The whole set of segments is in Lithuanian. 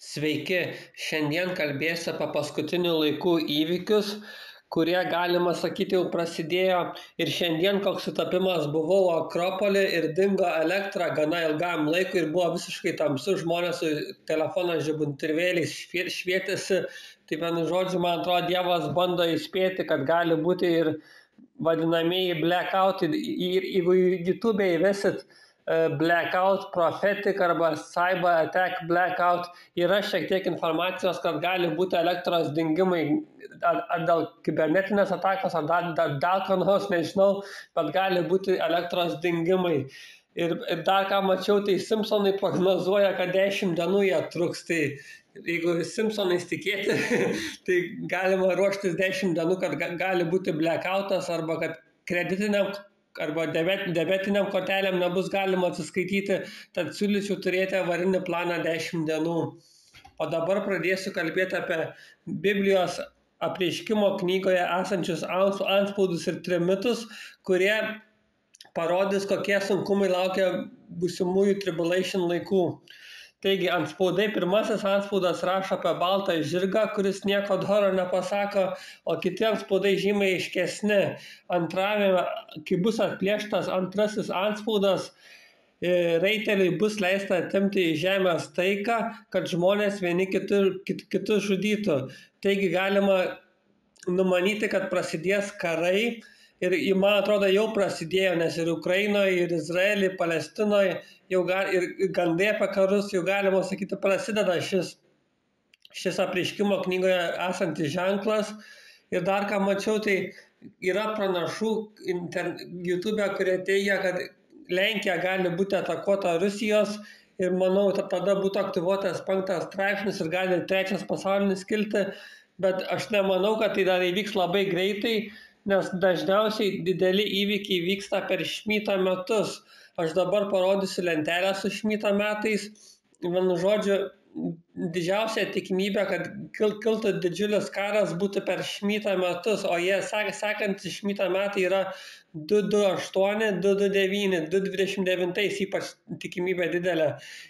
Sveiki, šiandien kalbėsiu apie paskutinių laikų įvykius, kurie, galima sakyti, jau prasidėjo. Ir šiandien koks sutapimas, buvau Akropoly ir dingo elektra gana ilgam laikui ir buvo visiškai tamsu, žmonės su telefono žibintuvėliais švietėsi. Tai vienu žodžiu, man atrodo, Dievas bando įspėti, kad gali būti ir vadinamieji blackout. Ir jeigu YouTube įvesit blackout prophetic arba cyber attack blackout, yra šiek tiek informacijos, kad gali būti elektros dingimai ar dėl kibernetinės atakos, ar dar ko nors, nežinau, bet gali būti elektros dingimai. Ir dar ką mačiau, tai Simpsonai prognozuoja, kad 10 dienų jie truks. Tai jeigu Simpsonais tikėti, tai galima ruoštis 10 dienų, kad gali būti blackoutas arba kad kreditiniam arba debetiniam kortelėm nebus galima atsiskaityti, tad siūlyčiau turėti avarinį planą 10 dienų. O dabar pradėsiu kalbėti apie Biblijos apreiškimo knygoje esančius antspaudus ir trimitus, kurie parodys, kokie sunkumai laukia būsimųjų tribulation laikų. Taigi, antspaudai, pirmasis antspaudas rašo apie baltą žirgą, kuris nieko doro nepasako, o kiti antspaudai žymiai aiškesni. Antrajame, kai bus atplėštas antrasis antspaudas, raiteliui bus leista atimti iš žemės taiką, kad žmonės vieni kitus žudytų. Taigi galima numanyti, kad prasidės karai. Ir man atrodo jau prasidėjo, nes ir Ukrainoje, ir Izraelyje, Palestinoje, ir gandai apie karus, jau galima sakyti, prasideda šis apreiškimo knygoje esantis ženklas. Ir dar ką mačiau, tai yra pranašų YouTube, kurie teigia, kad Lenkija gali būti atakuota Rusijos ir manau, tada būtų aktyvuotas 5 straipsnis ir gali 3 pasaulinis kilti, bet aš nemanau, kad tai dar įvyks labai greitai, nes dažniausiai dideli įvykiai vyksta per šmyto metus. Aš dabar parodysiu lentelę su šmyto metais. Vienu žodžiu, didžiausia tikimybė, kad kiltų didžiulis karas būtų per šmyto metus, o jie sekantys šmyto metai yra 228, 229, 229, ypač tikimybė didelė.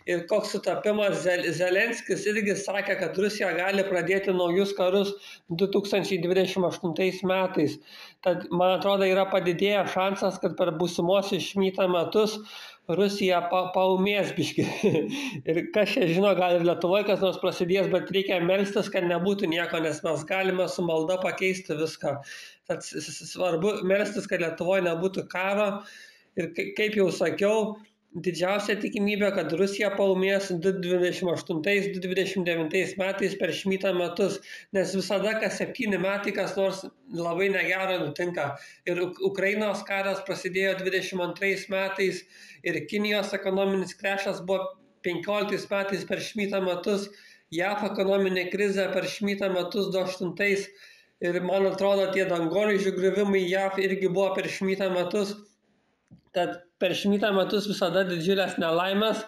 Ir koks sutapimas, Zelenskis irgi sakė, kad Rusija gali pradėti naujus karus 2028 metais. Tad, man atrodo, yra padidėjęs šansas, kad per būsimuosius šmyto metus Rusija paumės biški. Ir kas čia žino, gal ir Lietuvoje kas nors prasidės, bet reikia melstis, kad nebūtų nieko, nes mes galime su malda pakeisti viską. Tad svarbu melstis, kad Lietuvoje nebūtų karo. Ir kaip jau sakiau, didžiausia tikimybė, kad Rusija paumės 2028, 2029 metais per šmyto metus, nes visada kas 7 metai kas nors labai negero nutinka. Ir Ukrainos karas prasidėjo 22 metais ir Kinijos ekonominis krešas buvo 15 metais per šmyto metus, JAV ekonominė krizė per šmyto metus 28 ir man atrodo tie dangoraižių griuvimai JAV irgi buvo per šmyto metus. Tad per šmyto metus visada didžiulės nelaimės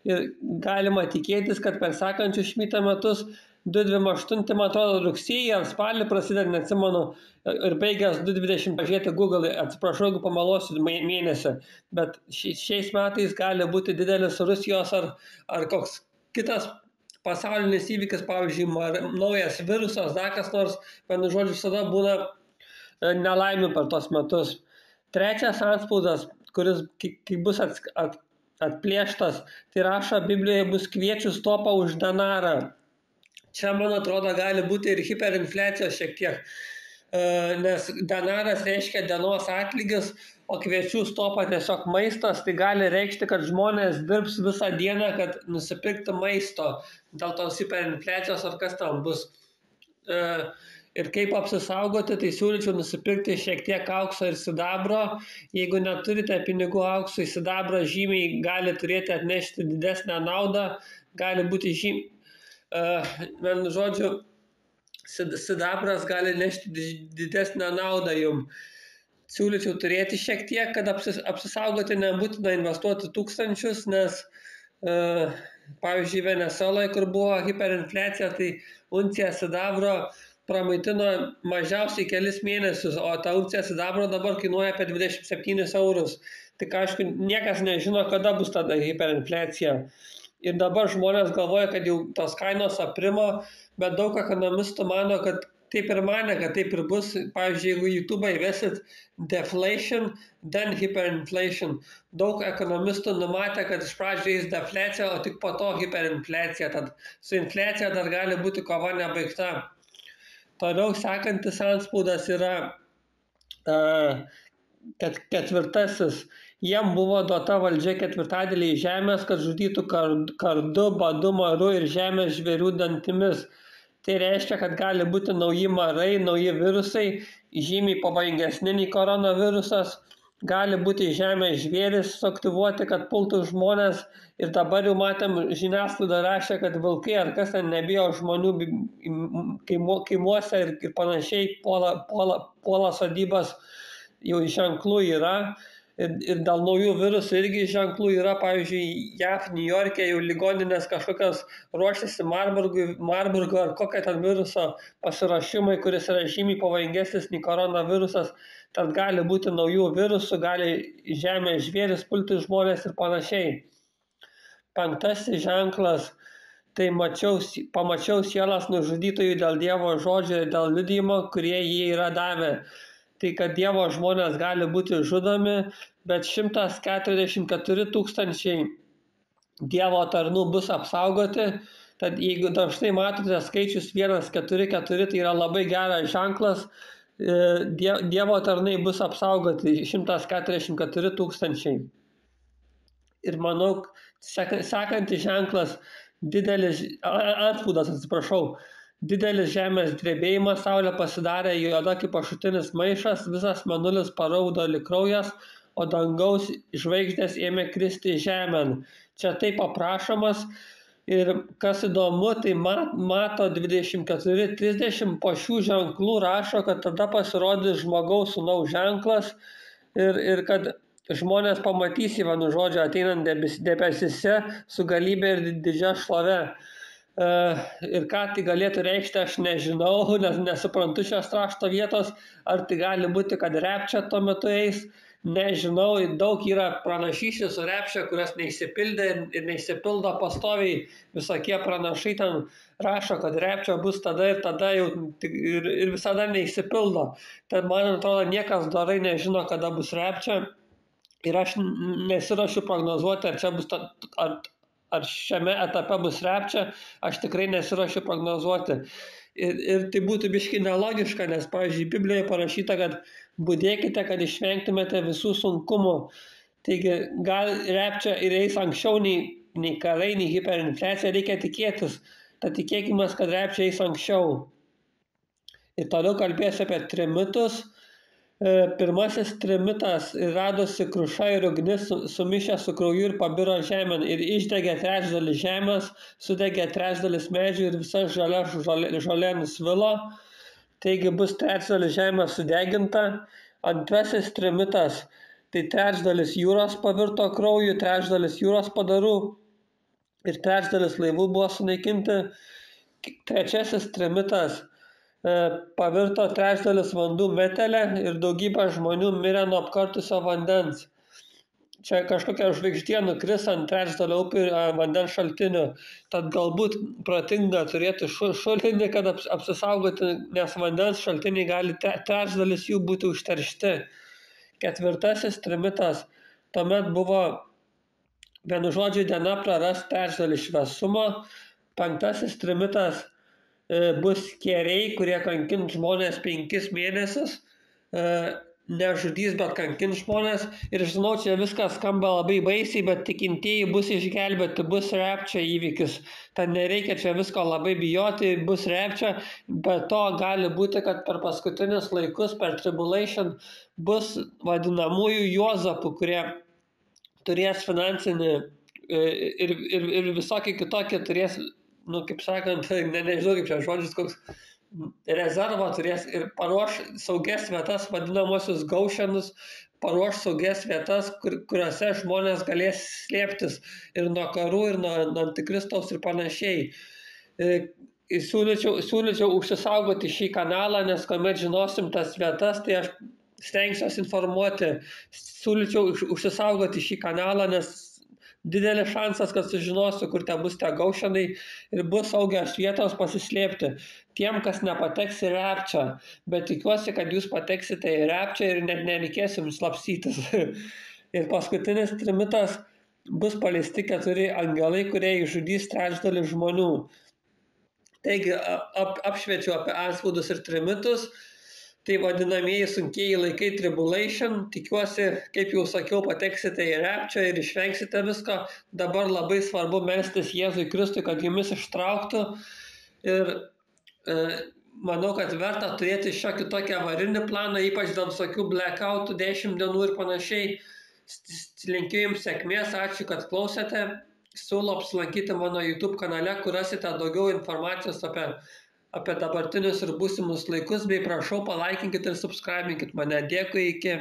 ir galima tikėtis, kad per sekančius šmyto metus 228, man atrodo, rugsėjį ar spalį prasideda, neatsimenu, ir baigęs 220, pažiūrėti Google, atsiprašau, jeigu pamalosiu mėnesį, bet šiais metais gali būti didelis Rusijos ar koks kitas pasaulinis įvykis, pavyzdžiui, naujas virusas, dar kas nors, vienu žodžiu, visada būna nelaimių per tos metus. Trečias antspaudas, kuris, kai bus atplėštas, tai rašo Biblijoje, bus kviečių stopa už denarą. Čia, man atrodo, gali būti ir hiperinfliacijos šiek tiek, nes denaras reiškia dienos atlygis, o kviečių stopa tiesiog maistas, tai gali reikšti, kad žmonės dirbs visą dieną, kad nusipirkti maisto dėl tos hiperinfliacijos ar kas tam bus. Ir kaip apsisaugoti, tai siūlyčiau nusipirkti šiek tiek aukso ir sidabro. Jeigu neturite pinigų auksui, sidabro žymiai gali turėti atnešti didesnę naudą, gali būti vienu žodžiu, sidabras gali nešti didesnę naudą jums. Siūlyčiau turėti šiek tiek, kad apsisaugoti, nebūtina investuoti tūkstančius, nes pavyzdžiui, Venezueloje, kur buvo hiperinfliacija, tai uncija sidabro pramaitino mažiausiai kelis mėnesius, o ta uncija sidabro dabar kainuoja apie 27 eurus. Tik aišku, niekas nežino, kada bus tada hiperinfliacija. Ir dabar žmonės galvoja, kad jau tos kainos aprimo, bet daug ekonomistų mano, kad taip ir mane, kad taip ir bus. Pavyzdžiui, jeigu YouTube įvesit deflation, then hyperinflation. Daug ekonomistų numatė, kad iš pradžių eis defliacija, o tik po to hyperinfliacija. Tad su infliacija dar gali būti kova nebaigta. Toliau sekantis antspaudas yra ketvirtasis. Jiem buvo duota valdžia ketvirtadaliai žemės, kad žudytų kardu, badu, maru ir žemės žvėrių dantimis. Tai reiškia, kad gali būti nauji marai, nauji virusai, žymiai pavojingesni nei koronavirusas. Gali būti žemės žvėris suaktyvuoti, kad pultų žmonės. Ir dabar jau matėm, žiniasklaida rašė, kad vilkai ar kas ten nebijo žmonių kaimuose ir panašiai puola sodybas, jau ženklų yra. Ir dėl naujų virusų irgi ženklų yra, pavyzdžiui, JAV, New York'e jau ligoninės kažkokios ruošiasi Marburgo ar kokią ten viruso pasiruošimai, kuris yra žymiai pavojingesnis nei koronavirusas. Tad gali būti naujų virusų, gali žemės žvėris pulti žmonės ir panašiai. Penktasis ženklas, tai pamačiau sielas nužudytojų dėl Dievo žodžio ir dėl liudijimo, kurie jie yra davę. Tai kad Dievo žmonės gali būti žudomi, bet 144 000 Dievo tarnų bus apsaugoti. Tad jeigu dažnai matote skaičius 144, tai yra labai geras ženklas. Dievo tarnai bus apsaugoti 144 000. Ir manau, sekantis ženklas, antspaudas, didelis žemės drebėjimas, saulė pasidarė juoda kaip ašutinis maišas, visas mėnulis paraudo lyg kraujas, o dangaus žvaigždės ėmė kristi žemėn. Čia taip aprašomas ir kas įdomu, tai mato 24:30 po šių ženklų rašo, kad tada pasirodys žmogaus sūnaus ženklas ir kad žmonės pamatys Vienu žodžiu ateinant debesyse su galybė ir didžia šlove. Ir ką tai galėtų reikšti, aš nežinau, nes nesuprantu šios rašto vietos, ar tai gali būti, kad repčia tuo metu eis, nežinau, daug yra pranašysčių su repčia, kurios neišsipildė ir neišsipildo pastoviai, visokie pranašai ten rašo, kad repčia bus tada ir tada jau ir visada neišsipildo. Tad man atrodo, niekas dorai nežino, kada bus repčia ir aš nesiruošiu prognozuoti, ar čia bus ar šiame etape bus repčia, aš tikrai nesiruošiu prognozuoti. Ir tai būtų biškai nelogiška, nes, pavyzdžiui, Biblijoje parašyta, kad budėkite, kad išvengtumėte visų sunkumų. Taigi, gal repčia ir eis anksčiau nei karai, nei hiperinfliacija, reikia tikėtis. Tad tikėkime, kad repčia eis anksčiau. Ir toliau kalbėsiu apie trimitus. Pirmasis trimitas radosi kruša ir ugnis sumišę su krauju ir pabiro žemėn ir išdegė trečdalis žemės, sudegė trečdalis medžių ir visa žolė nusvilo. Taigi bus trečdalis žemės sudeginta. Antrasis trimitas, tai trečdalis jūros pavirto krauju, trečdalis jūros padarų ir trečdalis laivų buvo sunaikinti. Trečiasis trimitas, pavirto trečdalis vandų metelė ir daugybė žmonių mirė nuo apkartusio vandens. Čia kažkokia žvaigždė nukris ant trečdalio upių ir vandens šaltinių. Tad galbūt protinga turėti šulinį, kad apsisaugoti, nes vandens šaltiniai gali trečdalis jų būti užteršti. Ketvirtasis trimitas, tuomet buvo vienu žodžiu diena praras trečdalį šviesumo. Penktasis trimitas, bus keriai, kurie kankins žmonės 5 mėnesius, nežudys, bet kankins žmonės. Ir žinau, čia viskas skamba labai baisiai, bet tikintieji bus išgelbėti, bus repčia įvykis. Tad nereikia čia visko labai bijoti, bus repčia, bet to gali būti, kad per paskutinius laikus, per tribulation, bus vadinamųjų Juozapų, kurie turės finansinį ir visokį kitokį turės, kaip sakant, nežinau kaip čia žodžius, koks rezervą turės ir paruoš saugias vietas, vadinamosius gaušenus, paruoš saugias vietas, kuriuose žmonės galės slėptis ir nuo karų, ir nuo antikristaus ir panašiai. Siūlyčiau užsisaugoti šį kanalą, nes kuomet žinosim tas vietas, tai aš stengsiuosi informuoti. Siūlyčiau užsisaugoti šį kanalą, nes didelis šansas, kad sužinosiu, kur ten bus tie gaušinai ir bus saugios vietos pasislėpti. Tiem, kas nepateks į Rapture, bet tikiuosi, kad jūs pateksite į Rapture ir net nereikės jums slapstytis. Ir paskutinis trimitas bus paleisti 4 angelai, kurie išžudys trečdalį žmonių. Taigi apšviečiau apie antspaudus ir trimitus. Tai vadinamieji sunkieji laikai tribulation. Tikiuosi, kaip jau sakiau, pateksite į Rapture ir išvengsite visko. Dabar labai svarbu melstis Jėzui Kristui, kad jumis ištrauktų. Ir manau, kad verta turėti šiokį tokį avarinį planą, ypač dėl visokių blackoutų 10 dienų ir panašiai. Linkiu jums sėkmės, ačiū, kad klausėte. Siūlau apsilankyti mano YouTube kanale, kur rasite daugiau informacijos apie dabartinius ir būsimus laikus, bei prašau palaikinkit ir subscribinkit mane. Dėkui, iki.